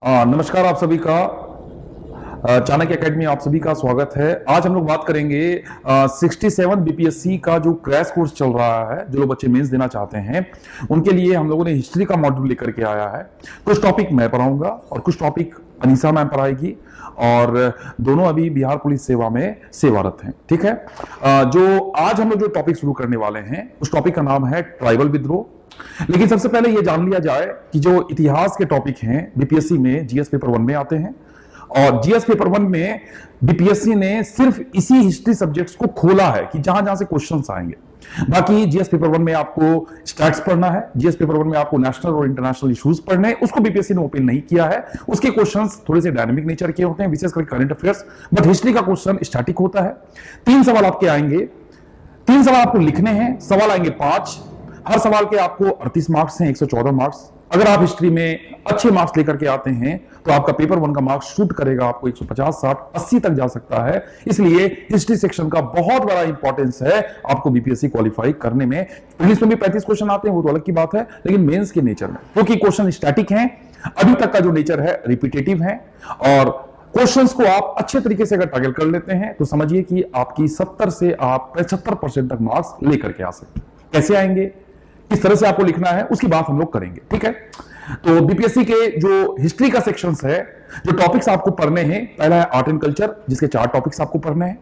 नमस्कार आप सभी का। चाणक्य एकेडमी आप सभी का स्वागत है। आज हम लोग बात करेंगे 67 बीपीएससी का जो क्रैश कोर्स चल रहा है। जो लोग बच्चे मेंस देना चाहते हैं उनके लिए हम लोगों ने हिस्ट्री का मॉड्यूल लेकर के आया है। कुछ टॉपिक मैं पढ़ाऊंगा और कुछ टॉपिक अनीसा मैम पढ़ाएगी, और दोनों अभी बिहार पुलिस सेवा में सेवारत हैं। ठीक है। जो आज हम लोग जो टॉपिक शुरू करने वाले हैं उस टॉपिक का नाम है ट्राइबल विद्रोह। लेकिन सबसे पहले यह जान लिया जाए कि जो इतिहास के टॉपिक हैं बीपीएससी में जीएस पेपर 1 में आते हैं, और जीएस पेपर 1 में बीपीएससी ने सिर्फ इसी हिस्ट्री सब्जेक्ट्स को खोला है कि जहां जहां से क्वेश्चंस आएंगे। बाकी जीएस पेपर 1 में आपको स्टैट्स पढ़ना है, जीएस पेपर 1 में आपको नेशनल और इंटरनेशनल इश्यूज पढ़ने हैं। उसको बीपीएससी ने ओपन नहीं किया है। उसके क्वेश्चंस थोड़े से डायनामिक नेचर के होते हैं, विशेष करके करंट अफेयर्स। बट हिस्ट्री का क्वेश्चन स्टैटिक होता है। 3 सवाल आपके आएंगे, 3 सवाल आपको लिखने हैं। सवाल आएंगे 5। हर सवाल के आपको 38 मार्क्स हैं, 114 मार्क्स। अगर आप हिस्ट्री में अच्छे मार्क्स लेकर के आते हैं तो आपका पेपर 1 का मार्क्स शूट करेगा, आपको 150, 60, 80 तक जा सकता है। इसलिए हिस्ट्री सेक्शन का बहुत बड़ा इंपॉर्टेंस है आपको बीपीएससी क्वालिफाई करने में। प्रीलिम्स में भी 35 क्वेश्चन आते हैं, वो तो अलग की बात है, लेकिन मेंस के नेचर में क्योंकि क्वेश्चन स्टैटिक हैं, अभी तक का जो नेचर है रिपीटेटिव है, और क्वेश्चंस को आप अच्छे तरीके से अगर टैकल कर लेते हैं तो समझिए कि आपकी 70 से आप 75% तक मार्क्स लेकर के आ सकते हैं। कैसे आएंगे, किस तरह से आपको लिखना है, उसकी बात हम लोग करेंगे। ठीक है। तो बीपीएससी के जो हिस्ट्री का सेक्शंस है, जो टॉपिक्स आपको पढ़ने हैं, पहला है आर्ट एंड कल्चर, जिसके 4 टॉपिक्स आपको पढ़ने हैं।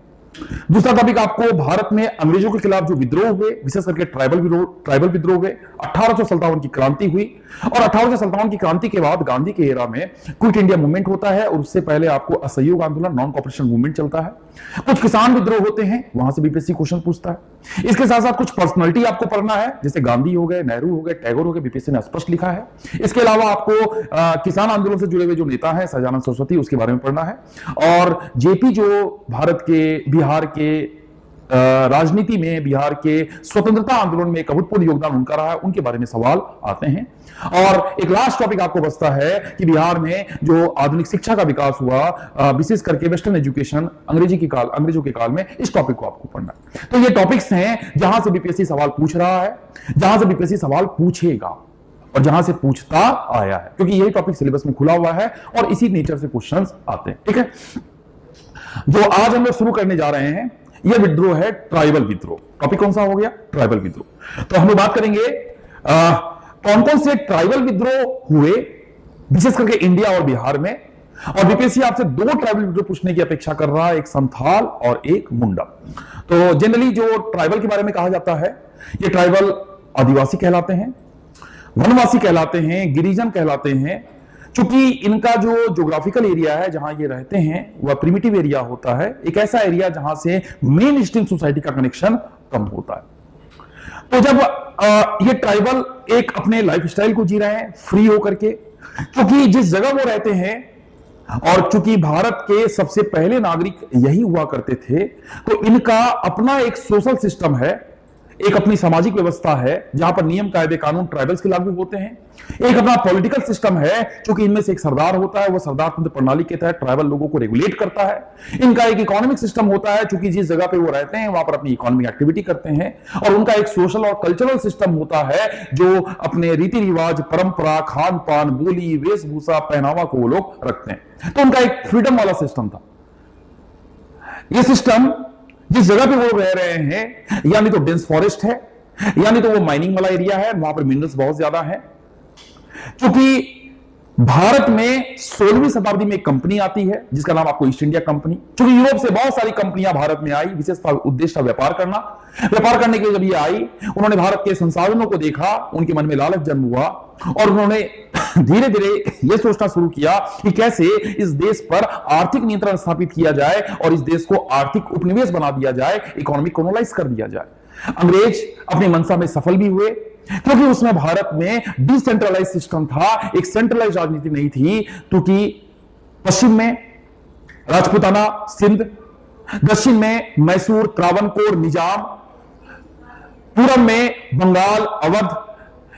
दूसरा टॉपिक आपको भारत में अंग्रेजों के खिलाफ जो विद्रोह हुए, विशेष करके ट्राइबल विद्रोह हुए। 1857 की क्रांति हुई, और 1857 की क्रांति के बाद गांधी के एरा में क्विट इंडिया मूवमेंट होता है, और उससे पहले आपको असहयोग आंदोलन, नॉन कॉपरेशन मूवमेंट चलता है। कुछ किसान विद्रोह होते हैं, वहां से बीपीएससी क्वेश्चन पूछता है। इसके साथ साथ कुछ पर्सनालिटी आपको पढ़ना है, जैसे गांधी हो गए, नेहरू हो गए, टैगोर हो गए, बीपीएससी ने स्पष्ट लिखा है। इसके अलावा आपको किसान आंदोलन से जुड़े हुए जो नेता है सहजानंद सरस्वती, उसके बारे में पढ़ना है। और जेपी जो भारत के, बिहार के राजनीति में, बिहार के स्वतंत्रता आंदोलन में एक अभूतपूर्व योगदान उनका रहा है, उनके बारे में सवाल आते हैं। और एक लास्ट टॉपिक आपको बचता है कि बिहार में जो आधुनिक शिक्षा का विकास हुआ, विशेष करके वेस्टर्न एजुकेशन, अंग्रेजों के काल में, इस टॉपिक को आपको पढ़ना है। तो ये टॉपिक्स हैं जहां से बीपीएससी सवाल पूछ रहा है, जहां से बीपीएससी सवाल पूछेगा, और जहां से पूछता आया है, क्योंकि यही टॉपिक सिलेबस में खुला हुआ है और इसी नेचर से क्वेश्चंस आते हैं। ठीक है। जो आज हम लोग शुरू करने जा रहे हैं यह विद्रोह है ट्राइबल विद्रोह। टॉपिक कौन सा हो गया? ट्राइबल विद्रोह। तो हम लोग बात करेंगे कौन कौन से ट्राइबल विद्रोह हुए, विशेष करके इंडिया और बिहार में। और बीपीएससी आपसे 2 ट्राइबल विद्रोह पूछने की अपेक्षा कर रहा है, एक संथाल और एक मुंडा। तो जनरली जो ट्राइबल के बारे में कहा जाता है, ये ट्राइबल आदिवासी कहलाते हैं, वनवासी कहलाते हैं, गिरिजन कहलाते हैं। चूंकि इनका जो ज्योग्राफिकल एरिया है जहां ये रहते हैं वह प्रिमिटिव एरिया होता है, एक ऐसा एरिया जहां से मेन स्ट्रीम सोसाइटी का कनेक्शन कम होता है। तो जब ये ट्राइबल एक अपने लाइफस्टाइल को जी रहे हैं फ्री होकर के, क्योंकि जिस जगह वो रहते हैं, और चूंकि भारत के सबसे पहले नागरिक यही हुआ करते थे, तो इनका अपना एक सोशल सिस्टम है, एक अपनी सामाजिक व्यवस्था है जहां पर नियम कायदे कानून ट्राइबल्स के लागू होते हैं। एक अपना पॉलिटिकल सिस्टम है, क्योंकि इनमें से एक सरदार होता है, वह सरदार तंत्र प्रणाली के तहत ट्राइबल लोगों को रेगुलेट करता है। इनका एक इकोनॉमिक सिस्टम होता है, क्योंकि जिस जगह पे वो रहते हैं वहां पर अपनी इकोनॉमिक एक्टिविटी करते हैं। और उनका एक सोशल और कल्चरल सिस्टम होता है, जो अपने रीति रिवाज, परंपरा, खान पान, बोली, वेशभूषा, पहनावा को वो लोग रखते हैं। तो उनका एक फ्रीडम वाला सिस्टम था। यह सिस्टम जिस जगह पे वो रह रहे हैं, यानी तो डेंस फॉरेस्ट है, यानी तो वो माइनिंग वाला एरिया है, वहां पर मिनरल्स बहुत ज्यादा है। क्योंकि भारत में 16वीं शताब्दी में एक कंपनी आती है जिसका नाम आपको ईस्ट इंडिया कंपनी। क्योंकि यूरोप से बहुत सारी कंपनियां भारत में आई, विशेष उद्देश्य था व्यापार करना। व्यापार करने के लिए जब ये आई, उन्होंने भारत के संसाधनों को देखा, उनके मन में लालच जन्म हुआ, और उन्होंने धीरे धीरे यह सोचना शुरू किया कि कैसे इस देश पर आर्थिक नियंत्रण स्थापित किया जाए और इस देश को आर्थिक उपनिवेश बना दिया जाए, इकोनॉमी कोलोनाइज कर दिया जाए। अंग्रेज अपनी मंशा में सफल भी हुए, क्योंकि उसमें भारत में डिसेंट्रलाइज सिस्टम था, एक सेंट्रलाइज राजनीति नहीं थी। क्योंकि पश्चिम में राजपूताना, सिंध, दक्षिण में मैसूर, त्रावणकोर, निजाम, पूरब में बंगाल, अवध,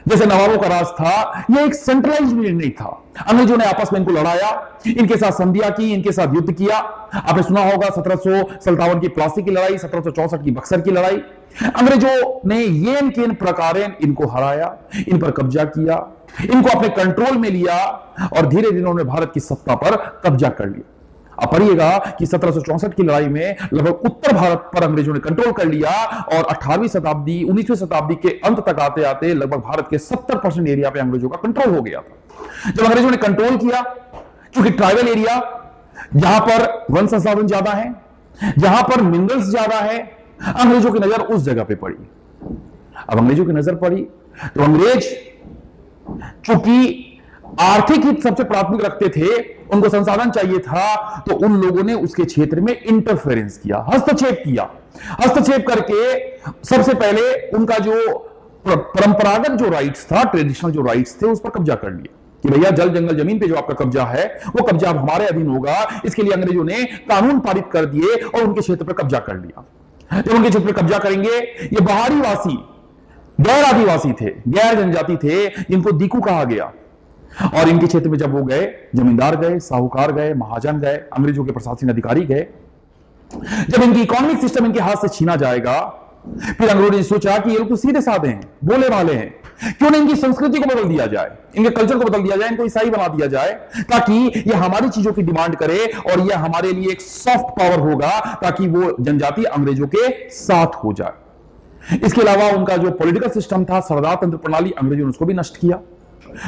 जैसे नवाबों का राज था, यह एक सेंट्रलाइज्ड नहीं था। अंग्रेजों ने आपस में इनको लड़ाया, इनके साथ संधियां की, इनके साथ युद्ध किया। आपने सुना होगा 1757 की प्लासी की लड़ाई, 1764 की बक्सर की लड़ाई। अंग्रेजों ने येन केन प्रकारेण इनको हराया, इन पर कब्जा किया, इनको अपने कंट्रोल में लिया और धीरे धीरे उन्होंने भारत की सत्ता पर कब्जा कर लिया। आप पढ़िएगा कि 1764 की लड़ाई में लगभग उत्तर भारत पर अंग्रेजों ने कंट्रोल कर लिया और 18वीं शताब्दी 19वीं शताब्दी के अंत तक आते आते लगभग भारत के 70% एरिया पे अंग्रेजों का कंट्रोल हो गया था। जब अंग्रेजों ने कंट्रोल किया, क्योंकि ट्राइबल एरिया जहां पर वन संसाधन ज्यादा है, जहां पर मिनरल्स ज्यादा है, अंग्रेजों की नजर उस जगह पे पड़ी। अब अंग्रेजों की नजर पड़ी तो अंग्रेज चूंकि आर्थिक हित सबसे प्राथमिक रखते थे, उनको संसाधन चाहिए था, तो उन लोगों ने उसके क्षेत्र में इंटरफेरेंस किया, हस्तक्षेप किया। हस्तक्षेप करके सबसे पहले उनका जो परंपरागत जो राइट्स था, ट्रेडिशनल जो राइट्स थे, उस पर कब्जा कर लिया कि भैया जल जंगल जमीन पे जो आपका कब्जा है वो कब्जा अब हमारे अधीन होगा। इसके लिए अंग्रेजों ने कानून पारित कर दिए और उनके क्षेत्र पर कब्जा कर लिया। जब उनके क्षेत्र पर कब्जा करेंगे, ये बाहरी वासी गैर आदिवासी थे, गैर जनजाति थे, जिनको दीकू कहा गया, और इनके क्षेत्र में जब वो गए, जमींदार गए, साहूकार गए, महाजन गए, अंग्रेजों के प्रशासनिक अधिकारी गए, जब इनकी इकोनॉमिक सिस्टम इनके हाथ से छीना जाएगा, फिर अंग्रेजों ने सोचा कि ये लोग तो सीधे साधे हैं, बोले वाले हैं, क्यों ना इनकी संस्कृति को बदल दिया जाए, इनके कल्चर को बदल दिया जाए, इनको ईसाई बना दिया जाए, ताकि ये हमारी चीजों की डिमांड करे और ये हमारे लिए एक सॉफ्ट पावर होगा, ताकि वो जनजाति अंग्रेजों के साथ हो जाए। इसके अलावा उनका जो पॉलिटिकल सिस्टम था, सरदार तंत्र प्रणाली, अंग्रेजों ने उसको भी नष्ट किया।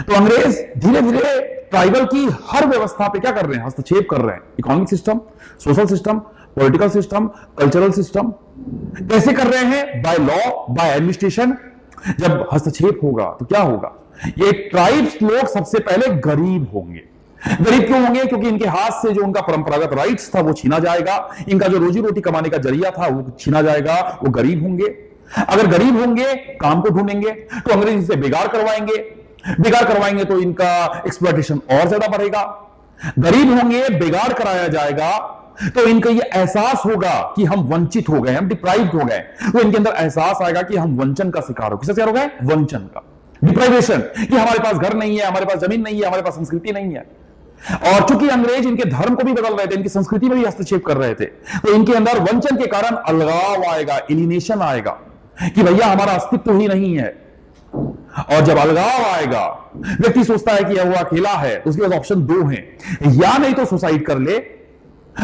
तो अंग्रेज धीरे धीरे ट्राइबल की हर व्यवस्था पे क्या कर रहे हैं, हस्तक्षेप कर रहे हैं। Economic system, social system, political system, cultural system, कैसे कर रहे हैं? By law, by administration. जब हस्तक्षेप होगा तो क्या होगा? ये ट्राइब्स लोग सबसे पहले गरीब होंगे। गरीब क्यों होंगे? क्योंकि इनके हाथ से जो उनका परंपरागत राइट्स था वो छीना जाएगा, इनका जो रोजी रोटी कमाने का जरिया था वो छीना जाएगा, वो गरीब होंगे। अगर गरीब होंगे, काम को ढूंढेंगे, तो अंग्रेज इनसे बेगार करवाएंगे, बेगार करवाएंगे तो इनका एक्सप्लॉयटेशन और ज्यादा बढ़ेगा। गरीब होंगे, बेगार कराया जाएगा, तो इनका ये एहसास होगा कि हम वंचित हो गए, हम डिप्राइव्ड हो गए। तो इनके अंदर एहसास आएगा कि हम वंचन का शिकार हो। किसका शिकार हो गए? वंचन का, डिप्राइवेशन, कि हमारे पास घर नहीं है, हमारे पास जमीन नहीं है, हमारे पास संस्कृति नहीं है। और चूंकि अंग्रेज इनके धर्म को भी बदल रहे थे, इनकी संस्कृति में भी हस्तक्षेप कर रहे थे, तो इनके अंदर वंचन के कारण अलगाव आएगा, एलिनेशन आएगा कि भैया हमारा अस्तित्व ही नहीं है। और जब अलगाव आएगा, व्यक्ति सोचता है कि वो अकेला है, तो उसके पास ऑप्शन दो हैं, या नहीं तो सुसाइड कर ले,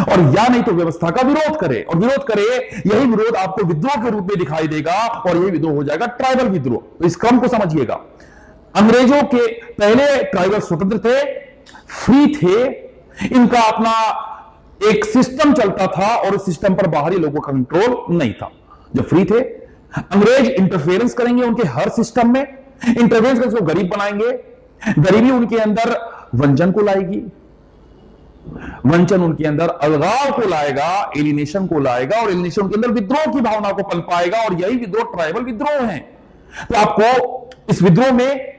और या नहीं तो व्यवस्था का विरोध करे। और विरोध करे, यही विरोध आपको विद्रोह के रूप में दिखाई देगा, और यही विद्रोह हो जाएगा ट्राइबल विद्रोह। तो इस क्रम को समझिएगा। अंग्रेजों के पहले ट्राइबल स्वतंत्र थे, फ्री थे, इनका अपना एक सिस्टम चलता था और उस सिस्टम पर बाहरी लोगों का कंट्रोल नहीं था। जब फ्री थे, अंग्रेज इंटरफेरेंस करेंगे उनके हर सिस्टम में, इंटरफेरेंस करके उसको गरीब बनाएंगे, गरीबी उनके अंदर वंचन को लाएगी, वंचन उनके अंदर अलगाव को लाएगा, एलिनेशन को लाएगा, और एलिनेशन उनके अंदर विद्रोह की भावना को पनपाएगा, और यही विद्रोह ट्राइबल विद्रोह है। तो आपको इस विद्रोह में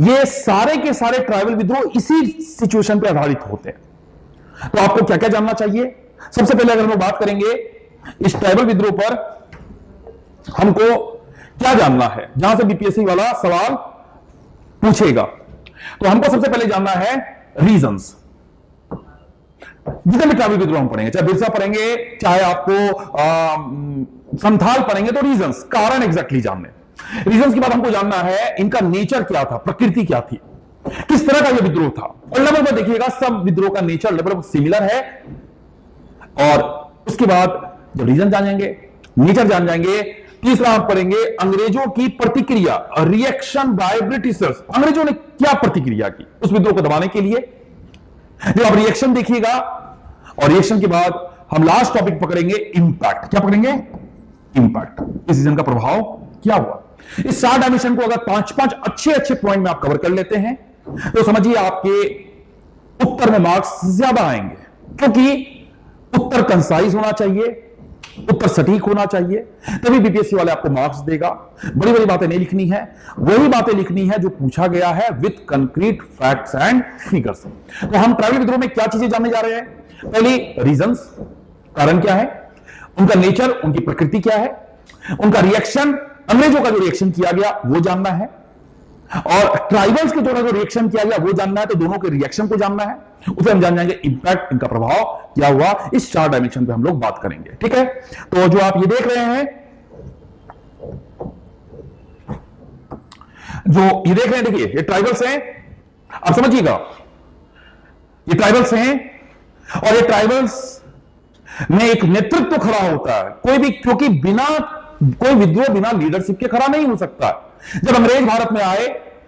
ये सारे के सारे ट्राइबल विद्रोह इसी सिचुएशन पे आधारित होते हैं। तो आपको क्या क्या जानना चाहिए? सबसे पहले अगर हम बात करेंगे इस ट्राइबल विद्रोह पर, हमको क्या जानना है, जहां से बीपीएससी वाला सवाल पूछेगा, तो हमको सबसे पहले जानना है रीजंस। जितने भी ट्राइबल विद्रोह हम पढ़ेंगे, चाहे बिरसा पढ़ेंगे, चाहे आपको संथाल पढ़ेंगे, तो रीजंस, कारण एग्जैक्टली जानने। रीजंस की बात हमको जानना है, इनका नेचर क्या था, प्रकृति क्या थी, किस तरह का यह विद्रोह था। और लगभग देखिएगा सब विद्रोह का नेचर लगभग सिमिलर है। और उसके बाद जब रीजन जानेंगे, नेचर जान जाएंगे, तीसरा हम पढ़ेंगे अंग्रेजों की प्रतिक्रिया, रिएक्शन बाय ब्रिटिशर्स। अंग्रेजों ने क्या प्रतिक्रिया की उस विद्रोह को दबाने के लिए। जब आप रिएक्शन देखिएगा, और रिएक्शन के बाद हम लास्ट टॉपिक पकड़ेंगे इंपैक्ट। क्या पकड़ेंगे? इंपैक्ट। इस सीजन का प्रभाव क्या हुआ। इस 4 डायमेंशन को अगर 5-5 अच्छे पॉइंट में आप कवर कर लेते हैं, तो समझिए आपके उत्तर में मार्क्स ज्यादा आएंगे, क्योंकि उत्तर कंसाइज होना चाहिए, उत्तर सटीक होना चाहिए, तभी बीपीएससी वाले आपको मार्क्स देगा। बड़ी बड़ी बातें नहीं लिखनी है, वही बातें लिखनी है जो पूछा गया है with concrete facts and figures. तो हम ट्राइबल विद्रोह में क्या चीजें जानने जा रहे हैं? पहली रीजंस, कारण क्या है, उनका नेचर, उनकी प्रकृति क्या है, उनका रिएक्शन, अंग्रेजों का जो रिएक्शन किया गया वो जानना है, और ट्राइबल्स के द्वारा जो रिएक्शन किया गया वो जानना है, तो दोनों के रिएक्शन को जानना है, उसे हम जान जाएंगे इंपैक्ट, इनका प्रभाव क्या हुआ। इस 4 डायमेंशन पे हम लोग बात करेंगे, ठीक है। तो जो आप ये देख रहे हैं, देखिए ये ट्राइबल्स हैं, आप समझिएगा, ये ट्राइबल्स हैं और ये ट्राइबल्स में एक नेतृत्व खड़ा होता है। कोई भी, क्योंकि बिना कोई विद्रोह बिना लीडरशिप के खड़ा नहीं हो सकता। जब अंग्रेज भारत में आए,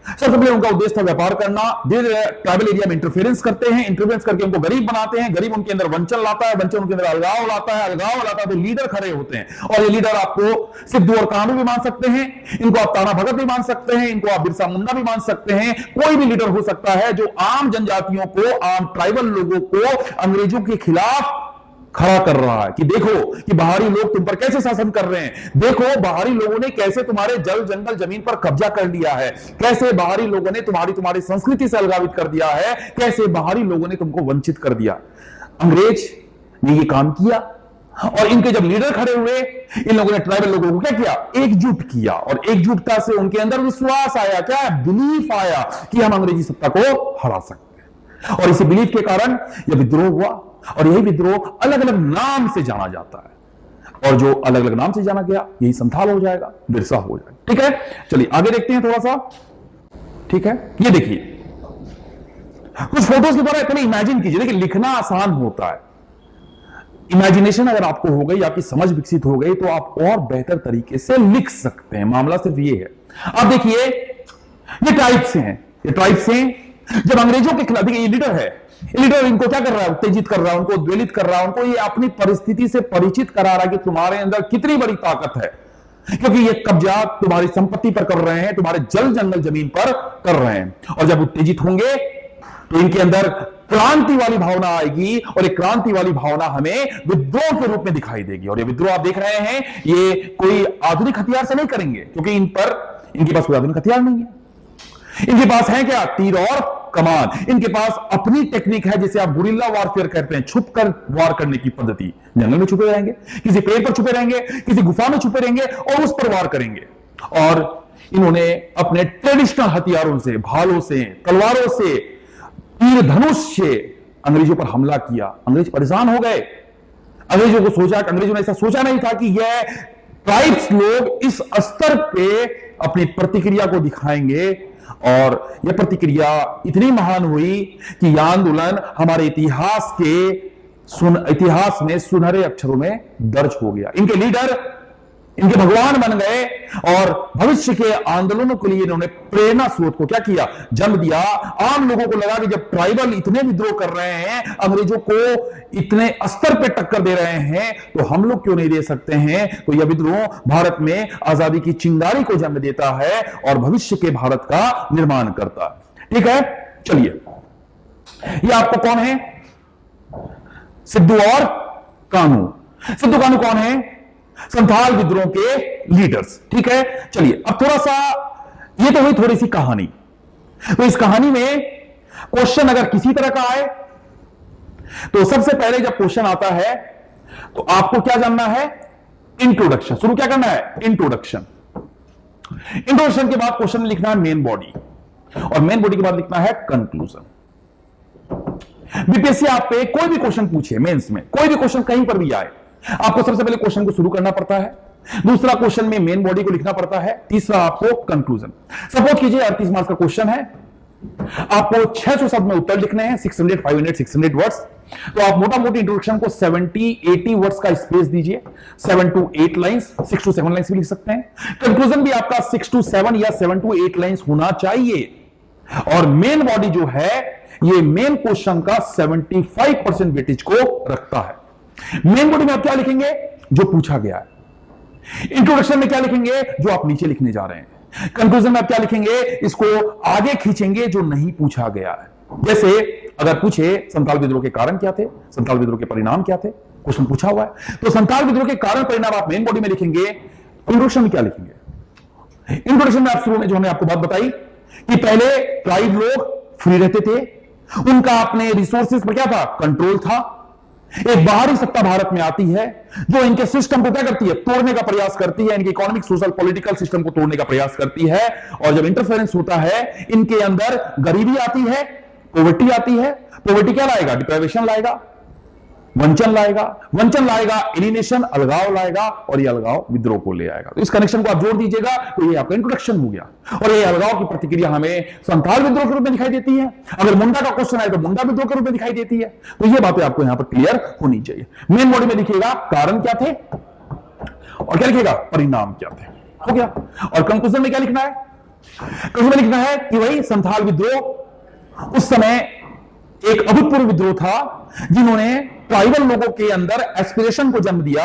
सबसे पहले उनका उद्देश्य था व्यापार करना। धीरे धीरे ट्राइबल एरिया में इंटरफेरेंस करते हैं, इंटरफेरेंस करके उनको गरीब बनाते हैं, गरीब उनके अंदर वंचन लाता है, वंचन उनके अंदर अलगाव लाता है, अलगाव लाता है तो लीडर खड़े होते हैं। और ये लीडर आपको सिद्धू और कान्हू भी मान सकते हैं, इनको आप ताना भगत भी मान सकते हैं, इनको आप बिरसा मुंडा भी मान सकते हैं। कोई भी लीडर हो सकता है जो आम जनजातियों को, आम ट्राइबल लोगों को अंग्रेजों के खिलाफ खड़ा कर रहा है कि देखो कि बाहरी लोग तुम पर कैसे शासन कर रहे हैं, देखो बाहरी लोगों ने कैसे तुम्हारे जल जंगल जमीन पर कब्जा कर लिया है, कैसे बाहरी लोगों ने तुम्हारी संस्कृति से अलगावित कर दिया है, कैसे बाहरी लोगों ने तुमको वंचित कर दिया। अंग्रेज ने ये काम किया और इनके जब लीडर खड़े हुए, इन लोगों ने ट्राइबल लोगों को क्या किया, एकजुट किया। और एकजुटता से उनके अंदर विश्वास आया, क्या बिलीफ आया कि हम अंग्रेजी सत्ता को हरा सकते हैं। और इसी बिलीफ के कारण यह विद्रोह हुआ और यही विद्रोह अलग अलग नाम से जाना जाता है। और जो अलग अलग नाम से जाना गया यही संथाल हो जाएगा, बिरसा हो जाएगा, ठीक है। चलिए आगे देखते हैं थोड़ा सा, ठीक है। ये देखिए कुछ फोटोज के द्वारा पहले इमेजिन कीजिए। देखिए लिखना आसान होता है, इमेजिनेशन अगर आपको हो गई, आपकी समझ विकसित हो गई तो आप और बेहतर तरीके से लिख सकते हैं। मामला सिर्फ ये है। अब देखिए ये ट्राइब्स हैं, ये ट्राइब्स हैं जब अंग्रेजों के खिलाफ, देखिए ये लीडर है, लीडर इनको क्या कर रहा है, उत्तेजित कर रहा है, उनको द्वेलित कर रहा है, उनको ये अपनी परिस्थिति से परिचित करा रहा है कि तुम्हारे अंदर कितनी बड़ी ताकत है, क्योंकि ये कब्जा तुम्हारी संपत्ति पर कर रहे हैं, तुम्हारे जल जंगल जमीन पर कर रहे हैं। और जब उत्तेजित होंगे तो इनके अंदर क्रांति वाली भावना आएगी और एक क्रांति वाली भावना हमें विद्रोह के रूप में दिखाई देगी। और ये विद्रोह आप देख रहे हैं, ये कोई आधुनिक हथियार से नहीं करेंगे, क्योंकि इनके पास कोई आधुनिक हथियार नहीं है। इनके पास है क्या, तीर और कमान। इनके पास अपनी टेक्निक है जिसे आप गुरिल्ला वारफेयर कहते हैं, छुप कर वार करने की पद्धति। जंगल में छुपे रहेंगे, किसी पेड़ पर छुपे रहेंगे, किसी गुफा में छुपे रहेंगे और उस पर वार करेंगे। और इन्होंने अपने ट्रेडिशनल हथियारों से, भालों से, तलवारों से, तीर धनुष से अंग्रेजों पर हमला किया। अंग्रेज परेशान हो गए। अंग्रेजों ने ऐसा सोचा नहीं था कि यह ट्राइब्स लोग इस स्तर पे अपनी प्रतिक्रिया को दिखाएंगे। और यह प्रतिक्रिया इतनी महान हुई कि यह आंदोलन हमारे इतिहास में सुनहरे अक्षरों में दर्ज हो गया। इनके लीडर इनके भगवान बन गए और भविष्य के आंदोलनों के लिए इन्होंने प्रेरणा स्रोत को क्या किया, जन्म दिया। आम लोगों को लगा कि जब ट्राइबल इतने विद्रोह कर रहे हैं, अंग्रेजों को इतने स्तर पे टक्कर दे रहे हैं, तो हम लोग क्यों नहीं दे सकते हैं। तो यह विद्रोह भारत में आजादी की चिंगारी को जन्म देता है और भविष्य के भारत का निर्माण करता है, ठीक है। चलिए ये आपको कौन है, सिद्धू और कान्हू। सिद्धू कान्हू कौन है, संथाल विद्रोह के लीडर्स, ठीक है। चलिए अब थोड़ा सा, ये तो हुई थोड़ी सी कहानी। तो इस कहानी में क्वेश्चन अगर किसी तरह का आए तो सबसे पहले जब क्वेश्चन आता है तो आपको क्या जानना है, इंट्रोडक्शन। शुरू क्या करना है, इंट्रोडक्शन। इंट्रोडक्शन के बाद क्वेश्चन लिखना है मेन बॉडी, और मेन बॉडी के बाद लिखना है कंक्लूजन। बीपीएससी आप पे कोई भी क्वेश्चन पूछे, मेंस में कोई भी क्वेश्चन कहीं पर भी आए, आपको सबसे पहले क्वेश्चन को शुरू करना पड़ता है, दूसरा क्वेश्चन में मेन बॉडी को लिखना पड़ता है, तीसरा आपको कंक्लूजन। सपोज कीजिए 38 मार्क्स का क्वेश्चन है, आपको 600 शब्द में उत्तर लिखने हैं, 600, 500, 600 वर्ड्स। तो आप मोटा मोटी इंट्रोडक्शन को 70-80 वर्ड्स का स्पेस दीजिए, 7 to 8 लाइंस, 6 to 7 लाइंस भी लिख सकते हैं। कंक्लूजन भी आपका 6 to 7 या 7 to 8 लाइंस होना चाहिए। और मेन बॉडी जो है, ये मेन क्वेश्चन का 75% वेटेज को रखता है। मेन बॉडी में आप क्या लिखेंगे, जो पूछा गया है। इंट्रोडक्शन में क्या लिखेंगे, जो आप नीचे लिखने जा रहे हैं। कंक्लूजन में आप क्या लिखेंगे, इसको आगे खींचेंगे, जो नहीं पूछा गया है। जैसे अगर पूछे संथाल विद्रोह के कारण क्या थे, संथाल विद्रोह के परिणाम क्या थे, क्वेश्चन पूछा हुआ है, तो संथाल विद्रोह के कारण परिणाम आप मेन बॉडी में लिखेंगे। इंट्रोडक्शन में क्या लिखेंगे, इंट्रोडक्शन में आप शुरू में जो हमने आपको बात बताई कि पहले ट्राइब लोग फ्री रहते थे, उनका अपने रिसोर्सेज पर क्या था, कंट्रोल था। एक बाहरी सत्ता भारत में आती है जो इनके सिस्टम को क्या करती है, तोड़ने का प्रयास करती है, इनके इकोनॉमिक सोशल पॉलिटिकल सिस्टम को तोड़ने का प्रयास करती है। और जब इंटरफेरेंस होता है, इनके अंदर गरीबी आती है, पॉवर्टी आती है। पॉवर्टी क्या लाएगा, डिप्राइवेशन लाएगा, वंचन लाएगा, एलिनेशन, अलगाव लाएगा, और ये अलगाव विद्रोह को ले आएगा। तो इस कनेक्शन को आप जोड़ दीजिएगा तो ये आपका इंट्रोडक्शन हो गया। और ये अलगाव की प्रतिक्रिया हमें संथाल विद्रोह के रूप में दिखाई देती है। अगर मुंडा का क्वेश्चन आए तो मुंडा विद्रोह के रूप में दिखाई देती है। तो ये बातें आपको यहां पर क्लियर होनी चाहिए। मेन बॉडी में लिखिएगा कारण क्या थे और क्या लिखिएगा, परिणाम क्या थे। हो गया। और कंक्लूजन में क्या लिखना है, कंक्लूजन में लिखना है कि वही संथाल विद्रोह उस समय एक अभूतपूर्व विद्रोह था जिन्होंने ट्राइबल लोगों के अंदर एस्पिरेशन को जन्म दिया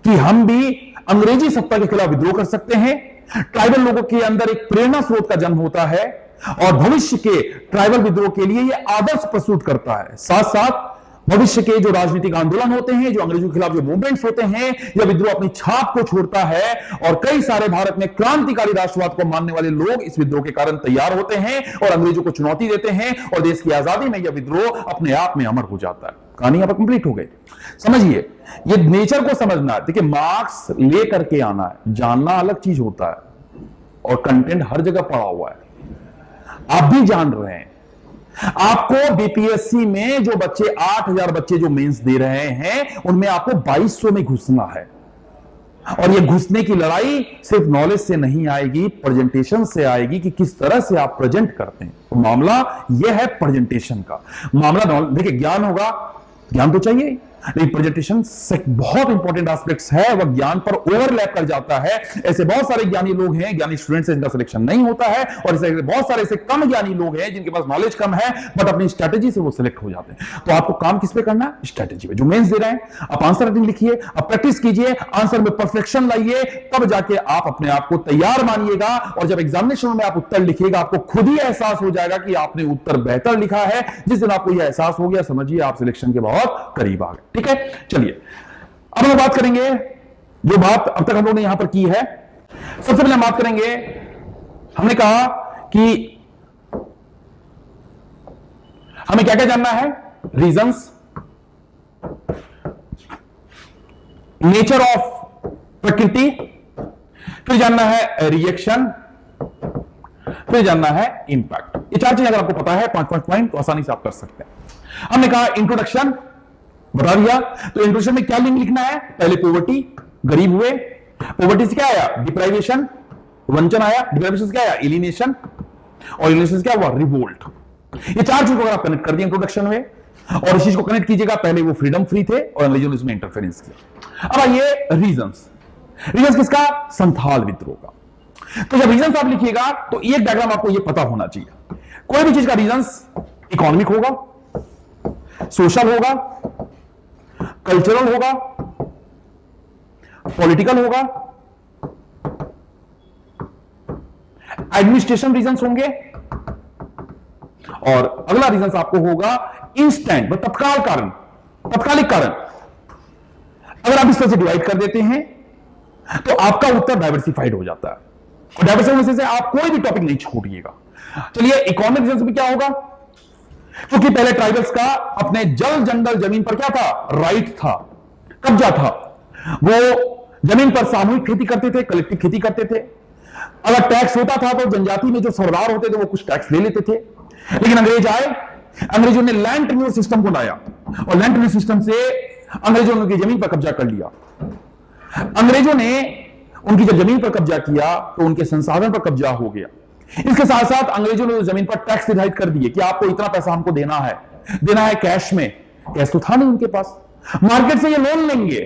कि हम भी अंग्रेजी सत्ता के खिलाफ विद्रोह कर सकते हैं। ट्राइबल लोगों के अंदर एक प्रेरणा स्रोत का जन्म होता है और भविष्य के ट्राइबल विद्रोह के लिए यह आदर्श प्रस्तुत करता है। साथ साथ भविष्य के जो राजनीतिक आंदोलन होते हैं, जो अंग्रेजों के खिलाफ जो मूवमेंट्स होते हैं, यह विद्रोह अपनी छाप को छोड़ता है और कई सारे भारत में क्रांतिकारी राष्ट्रवाद को मानने वाले लोग इस विद्रोह के कारण तैयार होते हैं और अंग्रेजों को चुनौती देते हैं और देश की आजादी में यह विद्रोह अपने आप में अमर हो जाता है। कहानी यहां पर कंप्लीट हो गई। समझिए, ये नेचर को समझना है। देखिए, मार्क्स लेकर के आना है, जानना अलग चीज होता है और कंटेंट हर जगह पड़ा हुआ है, आप भी जान रहे हैं। आपको बीपीएससी में जो बच्चे 8000 बच्चे जो मेंस दे रहे हैं, उनमें आपको 2200 में घुसना है। और ये घुसने की लड़ाई सिर्फ नॉलेज से नहीं आएगी, प्रेजेंटेशन से आएगी कि किस तरह से आप प्रेजेंट करते हैं। तो मामला यह है प्रेजेंटेशन का मामला। देखिए, ज्ञान होगा, ज्ञान तो चाहिए, लेकिन प्रेजेंटेशन से बहुत इंपॉर्टेंट एस्पेक्ट्स है, वह ज्ञान पर ओवरलैप कर जाता है। ऐसे बहुत सारे ज्ञानी लोग हैं, ज्ञानी स्टूडेंट्स हैं, जिनका सिलेक्शन नहीं होता है, और ऐसे बहुत सारे ऐसे कम ज्ञानी लोग हैं जिनके पास नॉलेज कम है बट अपनी स्ट्रेटेजी से वो सिलेक्ट हो जाते हैं। तो आपको काम किस पे करना है, स्ट्रेटेजी पे। जो मेंस दे रहे हैं, आप आंसर राइटिंग लिखिए, आप प्रैक्टिस कीजिए, आंसर में परफेक्शन लाइए, तब जाके आप अपने आप को तैयार मानिएगा। और जब एग्जामिनेशन में आप उत्तर लिखिएगा, आपको खुद ही एहसास हो जाएगा कि आपने उत्तर बेहतर लिखा है। जिस दिन आपको यह एहसास हो गया, समझिए आप सिलेक्शन के बहुत करीब आ गए। ठीक है, चलिए अब हम बात करेंगे जो बात अब तक हम लोगों ने यहां पर की है। सबसे पहले हम बात करेंगे, हमने कहा कि हमें क्या क्या जानना है, रीजंस, नेचर ऑफ प्रकृति, फिर जानना है रिएक्शन, फिर जानना है इंपैक्ट। ये चार चीज अगर आपको पता है, 5-5 पॉइंट, तो आसानी से आप कर सकते हैं। हमने कहा इंट्रोडक्शन बता दिया, तो इंट्रोडक्शन में क्या लिंक लिखना है, पहले पॉवर्टी, गरीब हुए, पॉवर्टी से क्या आया, डिप्राइवेशन, वंचन आया, डिप्राइवेशन से क्या आया, एलिनेशन, और एलिनेशन से क्या हुआ, रिवोल्ट। ये चार चीजों को अगर आप कनेक्ट कर दिए इंट्रोडक्शन में, और इस चीज को कनेक्ट कीजिएगा, पहले वो फ्रीडम फ्री थे और अंग्रेजों ने इसमें इंटरफेरेंस किया। अब आइए रीजंस, रीजंस किसका, संथाल विद्रोह का। तो जब रीजंस आप लिखिएगा तो एक डायग्राम आपको ये पता होना चाहिए, कोई भी चीज का रीजंस इकोनॉमिक होगा, सोशल होगा, कल्चरल होगा, पॉलिटिकल होगा, एडमिनिस्ट्रेशन रीजंस होंगे, और अगला रीजंस आपको होगा इंस्टेंट, तत्काल कारण, तत्कालिक कारण। अगर आप इस तरह से डिवाइड कर देते हैं तो आपका उत्तर डाइवर्सिफाइड हो जाता है, और डाइवर्सिफाइड से आप कोई भी टॉपिक नहीं छोड़िएगा। चलिए, इकोनॉमिक रीजंस में क्या होगा, क्योंकि पहले ट्राइबल्स का अपने जल जंगल जमीन पर क्या था, राइट था, कब्जा था। वो जमीन पर सामूहिक खेती करते थे, कलेक्टिव खेती करते थे। अगर टैक्स होता था तो जनजाति में जो सरदार होते थे वो कुछ टैक्स ले लेते थे। लेकिन अंग्रेज आए, अंग्रेजों ने लैंड टेन्योर सिस्टम को लाया, और लैंड टेन्योर सिस्टम से अंग्रेजों ने उनकी जमीन पर कब्जा कर लिया। अंग्रेजों ने उनकी जब जमीन पर कब्जा किया तो उनके संसाधन पर कब्जा हो गया। इसके साथ साथ अंग्रेजों ने जमीन पर टैक्स निर्धारित कर दिए कि आपको इतना पैसा हमको देना है कैश में। कैश तो था नहीं उनके पास, मार्केट से ये लोन लेंगे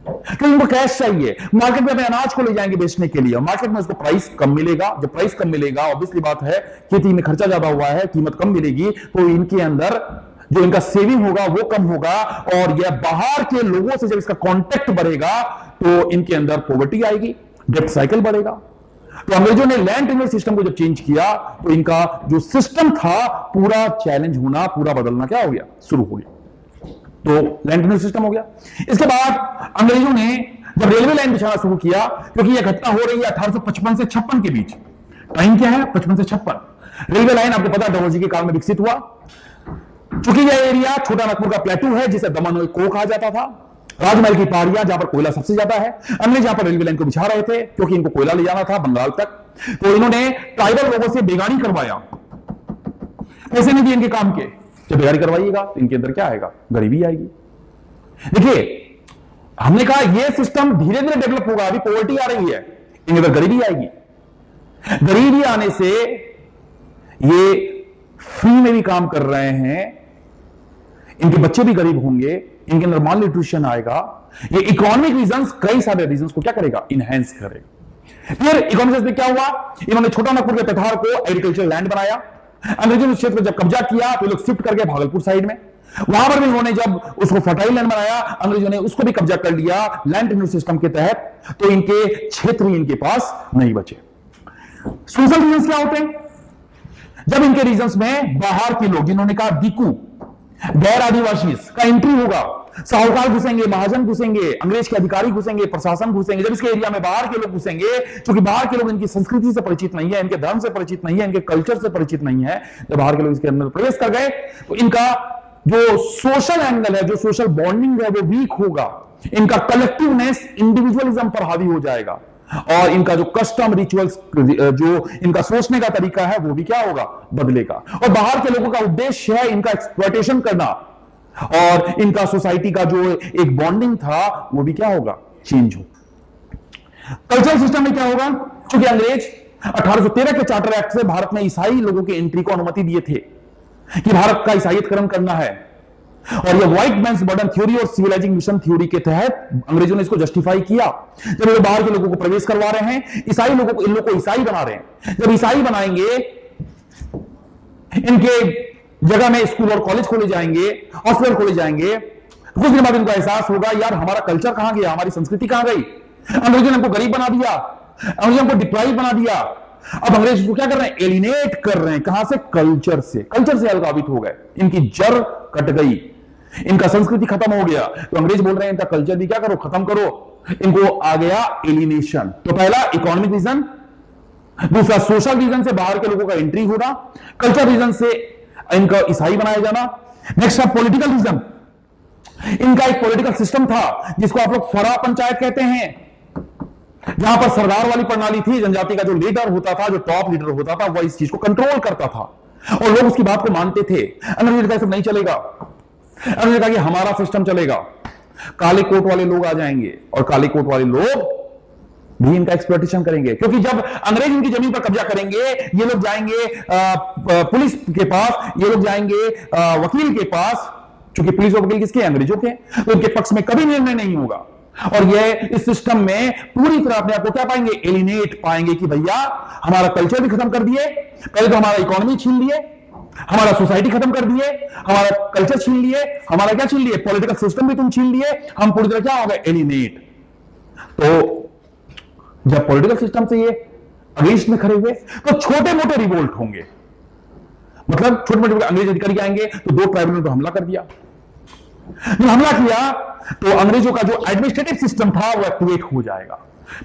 क्योंकि उनको कैश चाहिए। मार्केट में अपने अनाज को ले जाएंगे बेचने के लिए, मार्केट में उसको प्राइस कम मिलेगा। जब प्राइस कम मिलेगा, ऑब्वियसली बात है, खेती में खर्चा ज्यादा हुआ है, कीमत कम मिलेगी, तो इनके अंदर जो इनका सेविंग होगा वो कम होगा, और यह बाहर के लोगों से जब इसका कॉन्टेक्ट बढ़ेगा तो इनके अंदर पॉवर्टी आएगी, डेब्ट साइकिल बढ़ेगा। तो अंग्रेजों ने लैंड टेन्योर सिस्टम को जब चेंज किया तो इनका जो सिस्टम था पूरा चैलेंज होना, पूरा बदलना क्या हो गया, शुरू हो गया। तो लैंड टेन्योर सिस्टम हो गया। इसके बाद अंग्रेजों ने जब रेलवे लाइन बिछाना शुरू किया, क्योंकि यह घटना हो रही है 1855 से 56 के बीच, टाइम क्या है 55 से 56। रेलवे लाइन आपको पता डलहौजी के काल में विकसित हुआ। चूंकि यह एरिया छोटा नागपुर का प्लेटू है जिसे दमन को कहा जाता था, राजमहल की पहाड़ियां जहां पर कोयला सबसे ज्यादा है, अंग्रेज यहां पर रेलवे लाइन को बिछा रहे थे क्योंकि इनको कोयला ले जाना था बंगाल तक, तो इन्होंने ट्राइबल लोगों से बेगानी करवाया, पैसे नहीं दिए इनके काम के। जब बेगानी करवाइएगा तो इनके अंदर क्या आएगा, गरीबी आएगी। देखिए हमने कहा यह सिस्टम धीरे धीरे डेवलप होगा, अभी पॉवर्टी आ रही है, इनके अंदर गरीबी आएगी, गरीबी आने से ये फ्री में भी काम कर रहे हैं, इनके बच्चे भी गरीब होंगे, इनके अंदर माल न्यूट्रिशन आएगा, ये इकोनॉमिक रीजंस कई सारे रीजंस को क्या करेगा, इनहेंस करेगा। फिर इकोनॉमिक्स में क्या हुआ, इन्होंने छोटा नागपुर के पठार को एग्रीकल्चर लैंड बनाया, अंग्रेजों ने क्षेत्र जब कब्जा किया तो लोग शिफ्ट कर गए भागलपुर साइड में, वहां पर भी इन्होंने जब उसको फर्टाइल लैंड बनाया, अंग्रेजों ने उसको भी कब्जा कर लिया लैंड टेन्योर सिस्टम के तहत, तो इनके क्षेत्र ही इनके पास नहीं बचे। सोशल रीजंस क्या होते हैं, जब इनके रीजंस में बाहर के लोग, जिन्होंने कहा दिकू गैर आदिवासी का एंट्री होगा, साहूकार घुसेंगे, महाजन घुसेंगे, अंग्रेज के अधिकारी घुसेंगे, प्रशासन घुसेंगे, जब इसके एरिया में बाहर के लोग घुसेंगे, क्योंकि बाहर के लोग इनकी संस्कृति से परिचित नहीं है, इनके धर्म से परिचित नहीं है, इनके कल्चर से परिचित नहीं है, जब बाहर के लोग इसके अंदर प्रवेश कर गए तो इनका जो सोशल एंगल है, जो सोशल बॉन्डिंग है वो वीक होगा, इनका कलेक्टिवनेस इंडिविजुअलिज्म पर हावी हो जाएगा, और इनका जो कस्टम रिचुअल्स, जो इनका सोचने का तरीका है वो भी क्या होगा, बदलेगा। और बाहर के लोगों का उद्देश्य है इनका एक्सप्लॉयटेशन करना, और इनका सोसाइटी का जो एक बॉन्डिंग था वो भी क्या होगा, चेंज हो। कल्चरल सिस्टम में क्या होगा, क्योंकि अंग्रेज 1813 के चार्टर एक्ट से भारत में ईसाई लोगों के एंट्री को अनुमति दिए थे कि भारत का ईसाईयतकरण करना है, और ये व्हाइट मैन्स मॉडर्न थ्योरी और सिविलाइजिंग मिशन थ्योरी के तहत अंग्रेजों ने इसको जस्टिफाई किया। जब ये बाहर के लोगों को प्रवेश करवा रहे हैं, ईसाई लोगों को, इन लोगों को ईसाई बना रहे हैं, जब ईसाई बनाएंगे, इनके जगह में स्कूल और कॉलेज खोले जाएंगे, हॉस्पिटल खोले जाएंगे, कुछ दिन बाद इनको एहसास होगा यार हमारा कल्चर कहां गया, हमारी संस्कृति कहां गई, अंग्रेजों ने हमको गरीब बना दिया, अंग्रेजों को डिप्राइव बना दिया। अब अंग्रेज इसको क्या कर रहे हैं, एलिनेट कर रहे हैं, कहां से, कल्चर से, कल्चर से अलगावित हो गए, इनकी जड़ कट गई, इनका संस्कृति खत्म हो गया, तो अंग्रेज बोल रहे हैं इनका कल्चर भी क्या करो, खत्म करो, इनको आ गया एलिनेशन। तो पहला इकोनॉमिक रीजन, दूसरा सोशल रीजन से बाहर के लोगों का एंट्री होना, कल्चर रीजन से इनका ईसाई बनाया जाना, नेक्स्ट पॉलिटिकल रीजन, इनका एक पॉलिटिकल सिस्टम था जिसको आप लोग फरा पंचायत कहते हैं, जहां पर सरदार वाली प्रणाली थी, जनजाति का जो लीडर होता था, जो टॉप लीडर होता था, वह इस चीज को कंट्रोल करता था और लोग उसकी बात को मानते थे। अंग्रेज का सब नहीं चलेगा, अंग्रेज कहा कि हमारा सिस्टम चलेगा, काले कोट वाले लोग आ जाएंगे और काले कोट वाले लोग भी इनका एक्सप्लॉयटेशन करेंगे, क्योंकि जब अंग्रेज इनकी जमीन पर कब्जा करेंगे, ये लोग जाएंगे पुलिस के पास, ये लोग जाएंगे वकील के पास, क्योंकि पुलिस और वकील किसके, अंग्रेजों के, तो इनके पक्ष में कभी निर्णय नहीं होगा, और ये इस सिस्टम में पूरी तरह अपने आप को क्या पाएंगे, एलिनेट पाएंगे कि भैया हमारा कल्चर भी खत्म कर दिए, पहले तो हमारा इकोनॉमी छीन लिए, हमारा सोसाइटी खत्म कर दिए, हमारा कल्चर छीन लिए, हमारा क्या छीन लिए, पॉलिटिकल सिस्टम भी तुम छीन लिए, हम पूरी तरह क्या हो गए, एलिनेट। तो जब पॉलिटिकल सिस्टम से ये अगेंस्ट में खड़े हुए तो छोटे मोटे रिवोल्ट होंगे, मतलब छोटे मोटे अंग्रेज अधिकारी आएंगे, तो दो ट्राइबल ने तो हमला कर दिया, जब हमला किया तो अंग्रेजों का जो एडमिनिस्ट्रेटिव सिस्टम था वो एक्टिवेट हो जाएगा,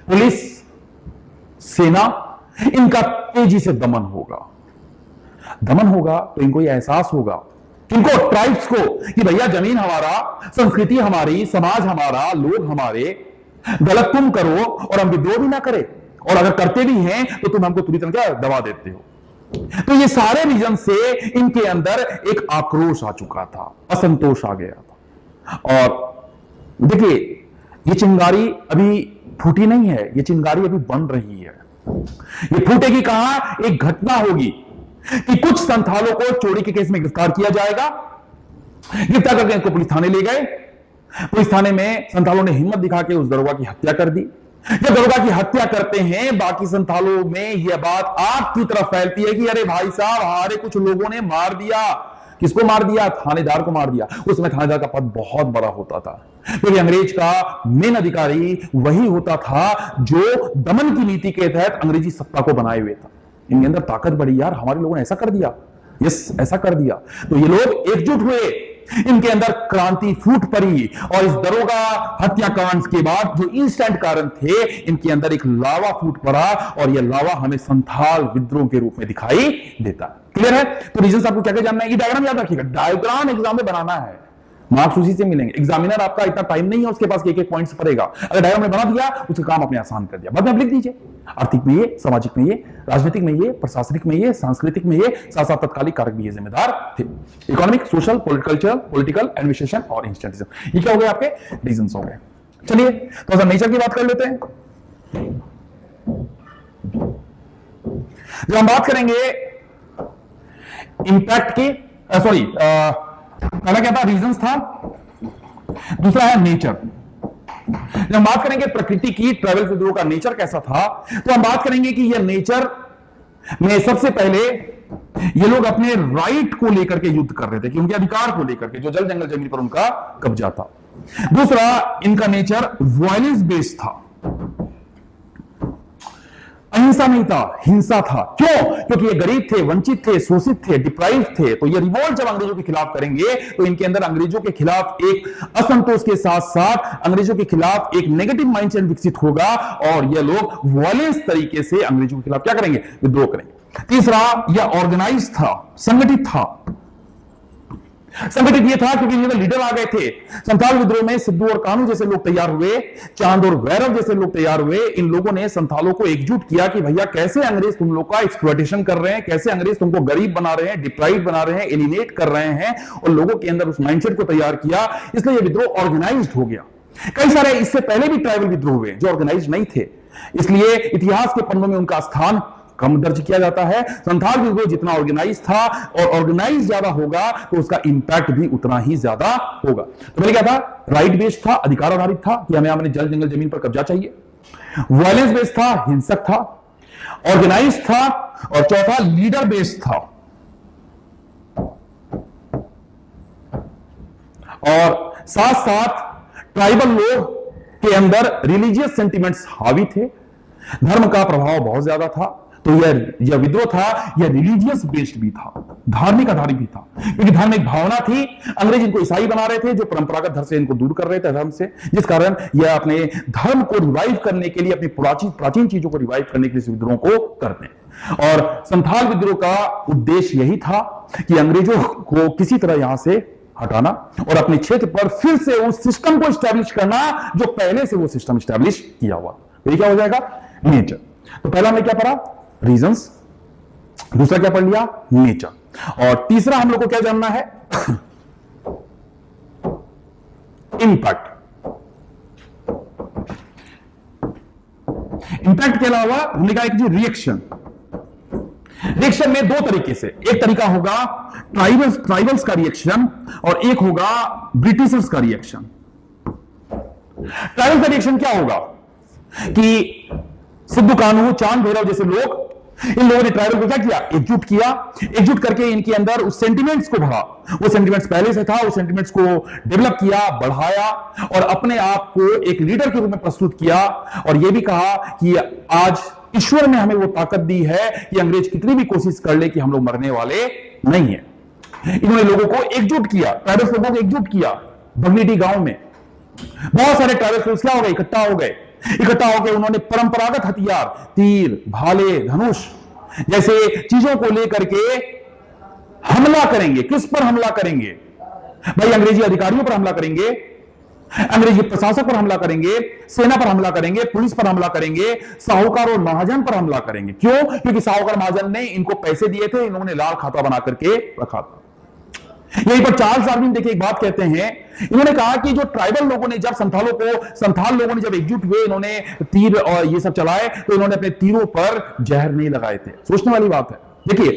पुलिस, सेना, इनका तेजी से दमन होगा, दमन होगा तो इनको ये एहसास होगा, इनको ट्राइब्स को, कि भैया जमीन हमारा, संस्कृति हमारी, समाज हमारा, लोग हमारे, गलत तुम करो और हम विद्रोह भी ना करें, और अगर करते भी हैं तो तुम हमको पूरी तरह क्या दबा देते हो। तो ये सारे रीजन से इनके अंदर एक आक्रोश आ चुका था, असंतोष आ गया था। और देखिए ये चिंगारी अभी फूटी नहीं है, ये चिंगारी अभी बन रही है, ये फूटेगी कहां, एक घटना होगी कि कुछ संथालों को चोरी के केस में गिरफ्तार किया जाएगा, गिरफ्तार करके इनको पुलिस थाने ले गए, पुलिस थाने में संथालों ने हिम्मत दिखा के उस दरोगा की हत्या कर दी। जब दरोगा की हत्या करते हैं, बाकी संथालों में यह बात आग की तरफ फैलती है कि अरे भाई साहब हमारे कुछ लोगों ने मार दिया। किसको मार दिया, थानेदार को मार दिया। उसमें थानेदार का पद बहुत बड़ा होता था, क्योंकि अंग्रेज का मेन अधिकारी वही होता था जो दमन की नीति के तहत अंग्रेजी सत्ता को बनाए हुए था। इनके अंदर ताकत बढ़ी, यार हमारे लोगों ने ऐसा कर दिया, यस ऐसा कर दिया, तो ये लोग एकजुट हुए इनके अंदर क्रांति फूट पड़ी और इस दरोगा हत्याकांड के बाद जो इंस्टेंट कारण थे, इनके अंदर एक लावा फूट पड़ा और यह लावा हमें संथाल विद्रोह के रूप में दिखाई देता। क्लियर है? तो रीजन आपको क्या क्या जानना है? ये डायग्राम याद रखिएगा, डायग्राम एग्जाम में बनाना है, मार्क्स उसी से मिलेंगे। एग्जामिनर आपका इतना टाइम नहीं है उसके पास एक एक पॉइंट्स पड़ेगा, अगर डायग्राम में बना दिया उसका काम आपने आसान कर दिया। बाद में आप लिख दीजिए, आर्थिक में ये, सामाजिक में ये, राजनीतिक में ये, प्रशासनिक में ये, सांस्कृतिक में ये, साथ साथ तत्कालिक कारक भी ये जिम्मेदार थे। इकोनॉमिक, सोशल, पॉलिटिकल, एडमिनिस्ट्रेशन और इंस्टीट्यूशन, ये क्या हो गए? आपके रीजंस हो गए। चलिए तो नेचर की बात कर लेते हैं। जब हम बात करेंगे इंपैक्ट की, सॉरी पहला क्या था? रीजंस था, दूसरा है नेचर। जब हम बात करेंगे प्रकृति की, ट्राइबल विद्रोह का नेचर कैसा था, तो हम बात करेंगे कि यह नेचर में सबसे पहले ये लोग अपने राइट को लेकर के युद्ध कर रहे थे, कि उनके अधिकार को लेकर के, जो जल जंगल जमीन पर उनका कब्जा था। दूसरा, इनका नेचर वायलेंस बेस्ड था, अहिंसा नहीं था, हिंसा था। क्यों? क्योंकि ये गरीब थे, वंचित थे, शोषित थे, डिप्राइव थे। तो ये रिवोल्ट जब अंग्रेजों के खिलाफ करेंगे तो इनके अंदर अंग्रेजों के खिलाफ एक असंतोष के साथ साथ अंग्रेजों के खिलाफ एक नेगेटिव माइंडसेट विकसित होगा और ये लोग वायलेंस तरीके से अंग्रेजों के खिलाफ क्या करेंगे? विद्रोह करेंगे। तीसरा, यह ऑर्गेनाइज था, संगठित था। संगठित ये था क्योंकि इनके लीडर आ गए थे। संथाल विद्रोह में सिद्धू और कान्हू जैसे लोग तैयार हुए, चांद और भैरव जैसे लोग तैयार हुए। इन लोगों ने संथालों को एकजुट किया कि भैया कैसे अंग्रेज तुम लोग का एक्सप्लॉयटेशन कर रहे हैं, कैसे अंग्रेज तुमको गरीब बना रहे हैं, डिप्राइव बना रहे हैं, एलिनेट कर रहे हैं, और लोगों के अंदर उस माइंडसेट को तैयार किया। इसलिए यह विद्रोह ऑर्गेनाइज्ड हो गया। कई सारे इससे पहले भी ट्राइबल विद्रोह हुए जो ऑर्गेनाइज्ड नहीं थे, इसलिए इतिहास के पन्नों में उनका स्थान कम दर्ज किया जाता है। संथाल विद्रोह जितना ऑर्गेनाइज था और ऑर्गेनाइज ज्यादा होगा तो उसका इंपैक्ट भी उतना ही ज्यादा होगा। तो पहले क्या था? राइट बेस्ड था, अधिकार आधारित था कि हमें अपने जल जंगल जमीन पर कब्जा चाहिए। वायलेंस बेस्ड था, हिंसक था। ऑर्गेनाइज था। और चौथा, लीडर बेस्ड था। और साथ साथ ट्राइबल लोग के अंदर रिलीजियस सेंटिमेंट्स हावी थे, धर्म का प्रभाव बहुत ज्यादा था। तो यह विद्रोह था, यह रिलीजियस बेस्ड भी था, धार्मिक आधारित भी था, क्योंकि धार्मिक भावना थी। अंग्रेज इनको ईसाई बना रहे थे, जो परंपरागत धर्म से इनको दूर कर रहे थे धर्म से, जिस कारण यह अपने धर्म को रिवाइव करने के लिए, अपनी प्राचीन चीजों को रिवाइव करने के लिए विद्रोह को करते हैं। और संथाल विद्रोह का उद्देश्य यही था कि अंग्रेजों को किसी तरह यहां से हटाना और अपने क्षेत्र पर फिर से उस सिस्टम को स्टैब्लिश करना जो पहले से वो सिस्टम स्टैब्लिश किया हुआ। तो ये क्या हो जाएगा? नेचर। तो पहला हमने क्या पढ़ा? रीजंस। दूसरा क्या पढ़ लिया? नेचर। और तीसरा हम लोग को क्या जानना है? इंपैक्ट। इंपैक्ट के अलावा हमने कहा एक रिएक्शन। रिएक्शन में दो तरीके से, एक तरीका होगा ट्राइबल्स का रिएक्शन और एक होगा ब्रिटिशर्स का रिएक्शन। ट्राइबल का रिएक्शन क्या होगा कि सिद्धू कान्हू, चांद भैरव जैसे लोग, इन लोगों ने ट्राइबल को क्या किया? एकजुट किया। एकजुट करके इनके अंदर उस सेंटिमेंट्स को भरा, वो सेंटिमेंट्स पहले से था, उस सेंटिमेंट्स को डेवलप किया, बढ़ाया और अपने आप को एक लीडर के रूप में प्रस्तुत किया। और यह भी कहा कि आज ईश्वर ने हमें वो ताकत दी है कि अंग्रेज कितनी भी कोशिश कर ले कि हम लोग मरने वाले नहीं है। इन्होंने लोगों को एकजुट किया, ट्राइबल्स लोगों को एकजुट किया। बगनीडी गांव में बहुत सारे ट्राइबल्स लोग क्या हो गए? इकट्ठा हो गए। इकट्ठा होकर उन्होंने परंपरागत हथियार, तीर, भाले, धनुष जैसे चीजों को लेकर के हमला करेंगे। किस पर हमला करेंगे भाई? अंग्रेजी अधिकारियों पर हमला करेंगे, अंग्रेजी प्रशासक पर हमला करेंगे, सेना पर हमला करेंगे, पुलिस पर हमला करेंगे, साहूकार और महाजन पर हमला करेंगे। क्यों? क्योंकि साहूकार महाजन ने इनको पैसे दिए थे, इन्होंने लाल खाता बना करके रखा था। यहीं पर चार्ल्स डार्विन देखिए एक बात कहते हैं, इन्होंने कहा कि जो ट्राइबल लोगों ने जब संथाल लोगों ने जब एकजुट हुए, इन्होंने तीर और ये सब चलाए, तो इन्होंने अपने तीरों पर जहर नहीं लगाए थे। सोचने वाली बात है। देखिए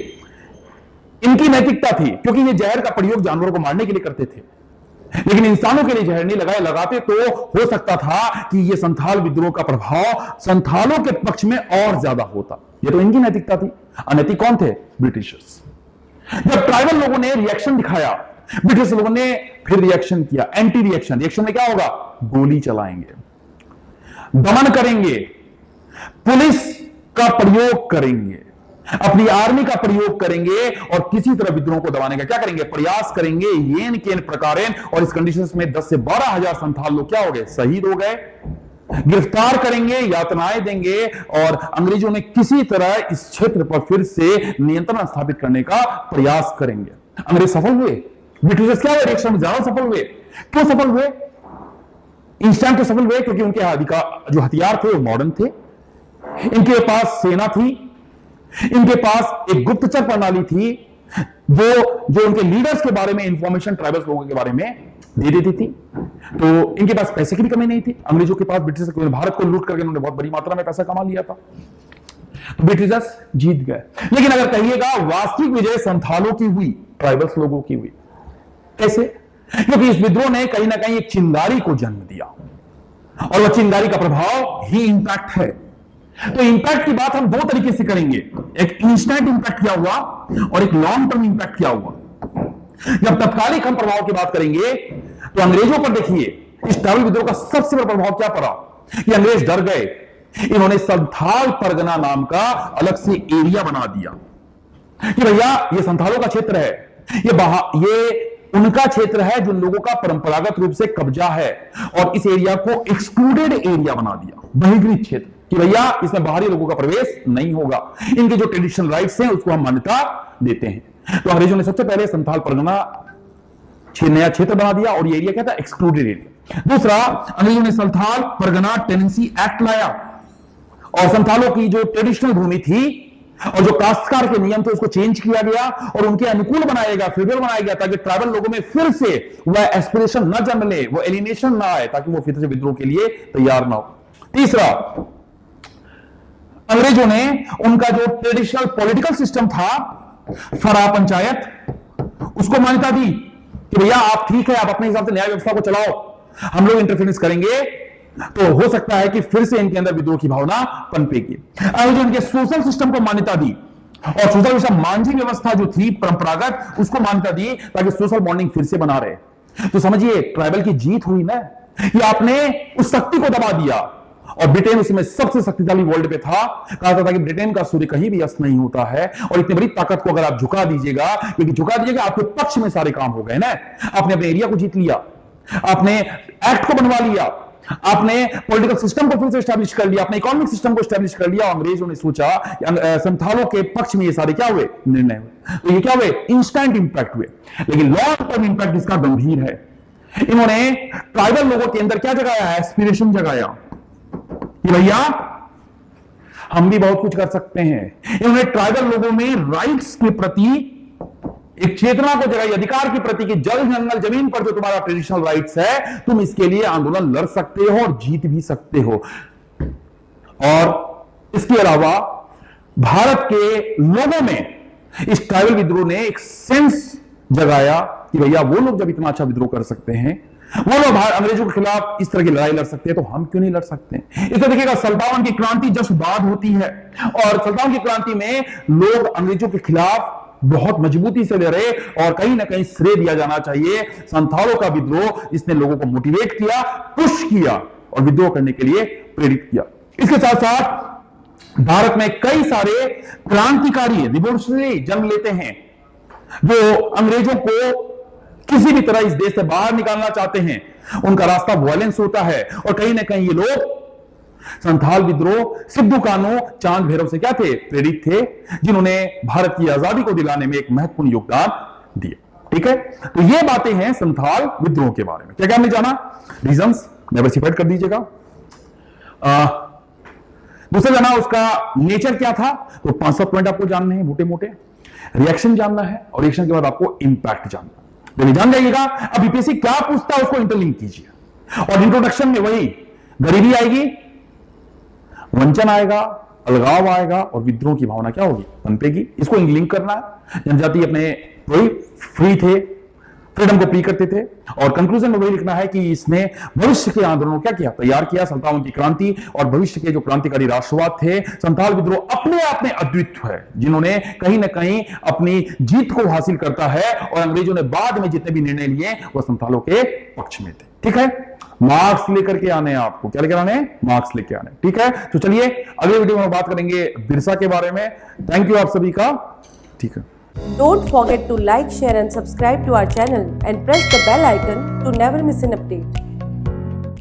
इनकी नैतिकता थी, क्योंकि ये जहर का प्रयोग जानवरों को मारने के लिए करते थे, लेकिन इंसानों के लिए जहर नहीं लगाए। लगाते तो हो सकता था कि ये संथाल विद्रोह का प्रभाव संथालों के पक्ष में और ज्यादा होता। ये तो इनकी नैतिकता थी। अनैतिक कौन थे? ब्रिटिशर्स। जब ट्राइबल लोगों ने रिएक्शन दिखाया, ब्रिटिश लोगों ने फिर रिएक्शन किया, एंटी रिएक्शन। रिएक्शन में क्या होगा? गोली चलाएंगे, दमन करेंगे, पुलिस का प्रयोग करेंगे, अपनी आर्मी का प्रयोग करेंगे और किसी तरह विद्रोह को दबाने का क्या करेंगे, प्रयास करेंगे येन केन प्रकारेन। और इस कंडीशन में 10 से 12 हजार संथाल लोग क्या हो गए, शहीद हो गए। गिरफ्तार करेंगे, यातनाएं देंगे और अंग्रेजों ने किसी तरह इस क्षेत्र पर फिर से नियंत्रण स्थापित करने का प्रयास करेंगे। अंग्रेज सफल हुए, ब्रिटिश क्या हुए, रिएक्शन में ज्यादा सफल हुए। क्यों सफल हुए? इंस्टेंट तो सफल हुए क्योंकि उनके जो हथियार थे वो मॉडर्न थे, इनके पास सेना थी, इनके पास एक गुप्तचर प्रणाली थी जो उनके लीडर्स के बारे में इंफॉर्मेशन ट्राइबल्स लोगों के बारे में दे देती थी। तो इनके पास पैसे की भी कमी नहीं थी। अंग्रेजों के पास ब्रिटिश भारत को लूट करके उन्होंने बहुत बड़ी मात्रा में पैसा कमा लिया था, तो ब्रिटिशर्स जीत गए। लेकिन अगर कहिएगा वास्तविक विजय संथालों की हुई, ट्राइबल्स लोगों की हुई। कैसे? क्योंकि इस विद्रोह ने कहीं ना कहीं एक चिंगारी को जन्म दिया और वह चिंगारी का प्रभाव ही इंपैक्ट है। तो इंपैक्ट की बात हम दो तरीके से करेंगे, एक इंस्टेंट इंपैक्ट क्या हुआ और एक लॉन्ग टर्म इंपैक्ट क्या हुआ। जब तत्कालिक हम प्रभाव की बात करेंगे तो अंग्रेजों पर देखिए इस ट्राइबल विद्रोह का सबसे बड़ा प्रभाव क्या पड़ा कि अंग्रेज डर गए। इन्होंने संथाल परगना नाम का अलग से एरिया बना दिया कि भैया ये संथालों का क्षेत्र है, ये उनका क्षेत्र है जो लोगों का परंपरागत रूप से कब्जा है, और इस एरिया को एक्सक्लूडेड एरिया बना दिया, बहिर्गृहित क्षेत्र, कि भैया इसमें बाहरी लोगों का प्रवेश नहीं होगा, इनके जो ट्रेडिशनल राइट्स हैं उसको हम मान्यता देते हैं। तो अंग्रेजों ने सबसे पहले संथाल परगना नया क्षेत्र बना दिया और ये एरिया क्या था, एक्सक्लूडेड एरिया। दूसरा, अंग्रेजों ने संथाल परगना टेनेंसी एक्ट लाया और संथालों की जो ट्रेडिशनल भूमि थी और जो काश्तकार के नियम थे उसको चेंज किया गया और उनके अनुकूल बनाया गया, फेवरेबल बनाया गया, ताकि ट्राइबल लोगों में फिर से वह एस्पिरेशन न जन्म ले, वो एलिनेशन ना आए, ताकि वो फिर से विद्रोह के लिए तैयार ना हो। तीसरा, अंग्रेजों ने उनका जो ट्रेडिशनल पॉलिटिकल सिस्टम था, फरा पंचायत, उसको मान्यता दी कि भैया आप ठीक है, आप अपने हिसाब से न्याय व्यवस्था को चलाओ, हम लोग इंटरफेरेंस करेंगे तो हो सकता है कि फिर से इनके अंदर विद्रोह की भावना पनपेगी। अंग्रेजों इनके सोशल सिस्टम को मान्यता दी और सोशल सिस्टम मांझी व्यवस्था जो थी परंपरागत उसको मान्यता दी ताकि सोशल बॉन्डिंग फिर से बना रहे। तो समझिए ट्राइबल की जीत हुई ना, कि आपने उस शक्ति को दबा दिया। और ब्रिटेन उसमें सबसे शक्तिशाली वर्ल्ड पे था, कहा था कि ब्रिटेन का सूर्य कहीं भी अस्त नहीं होता है, और इतनी बड़ी ताकत को अगर आप झुका दीजिएगा, क्योंकि झुका दीजिएगा आपके पक्ष में सारे काम हो गए ना। आपने अपने एरिया को जीत लिया, आपने एक्ट को बनवा लिया, आपने पॉलिटिकल सिस्टम को फिर से एस्टैब्लिश कर लिया, अपने इकोनॉमिक सिस्टम को एस्टैब्लिश कर लिया। अंग्रेजों ने सोचा संथालों के पक्ष में ये सारे क्या हुए, निर्णय हुए। तो ये क्या हुए, इंस्टेंट इंपैक्ट हुए। लेकिन लॉन्ग टर्म इंपैक्ट इसका गंभीर है। इन्होंने ट्राइबल लोगों के अंदर क्या जगाया है, एस्पिरेशन जगाया कि भैया हम भी बहुत कुछ कर सकते हैं। इन्होंने ट्राइबल लोगों में राइट्स के प्रति एक चेतना को जगाई, अधिकार के प्रति, कि जल जंगल जमीन पर जो तुम्हारा ट्रेडिशनल राइट्स है, तुम इसके लिए आंदोलन लड़ सकते हो और जीत भी सकते हो। और इसके अलावा भारत के लोगों में इस ट्राइबल विद्रोह ने एक सेंस जगाया कि भैया वो लोग जब इतना अच्छा विद्रोह कर सकते हैं, वो लोग अंग्रेजों के खिलाफ इस तरह की लड़ाई लड़ सकते हैं, तो हम क्यों नहीं लड़ सकते। इसे देखिएगा, सल्तावन की क्रांति जस्ट बाद होती है और सल्तावन की क्रांति में लोग अंग्रेजों के खिलाफ बहुत मजबूती से लड़े और कहीं ना कहीं श्रेय दिया जाना चाहिए संथालों का विद्रोह, जिसने लोगों को मोटिवेट किया, पुश किया और विद्रोह करने के लिए प्रेरित किया। इसके साथ साथ भारत में कई सारे क्रांतिकारी रिवॉल्यूशनरी जन्म लेते हैं जो अंग्रेजों को किसी भी तरह इस देश से बाहर निकालना चाहते हैं। उनका रास्ता वायलेंस होता है और कहीं ना कहीं ये लोग संथाल विद्रोह सिद्धू कान्हू चांद भैरव से क्या थे, प्रेरित थे, जिन्होंने भारत की आजादी को दिलाने में एक महत्वपूर्ण योगदान दिया। ठीक है, तो ये बातें हैं संथाल विद्रोह के बारे में। क्या क्या हमने जाना, रीजंस डाइवर्सिफाइड कर दीजिएगा। दूसरा जाना उसका नेचर क्या था, तो 5-7 पॉइंट आपको जानने हैं मोटे मोटे। रिएक्शन जानना है और रिएक्शन के बाद आपको इंपैक्ट जानना है। तो जान जाइएगा। अब यूपीएससी क्या पूछता है उसको इंटरलिंक कीजिए और इंट्रोडक्शन में वही गरीबी आएगी, वंचन आएगा, अलगाव आएगा और विद्रोह की भावना क्या होगी, पनपेगी। इसको लिंक करना है। जनजाति अपने वही फ्री थे, फ्रीडम को प्री करते थे और कंक्लूजन में वही लिखना है कि इसने भविष्य के आंदोलनों क्या किया, तैयार किया, सल्तावन की क्रांति और भविष्य के जो क्रांतिकारी राष्ट्रवाद थे। संथाल विद्रोह अपने आप में अद्वितीय है, जिन्होंने कहीं ना कहीं अपनी जीत को हासिल करता है और अंग्रेजों ने बाद में जितने भी निर्णय लिए वो संथालों के पक्ष में थे। ठीक है। मार्क्स लेकर के आने हैं आपको। क्या लेकर आने हैं? मार्क्स लेके आने। ठीक है, तो चलिए अगले वीडियो में बात करेंगे बिरसा के बारे में। थैंक यू आप सभी का। ठीक है, Don't forget to like, share and subscribe to our channel and press the bell icon to never miss an update.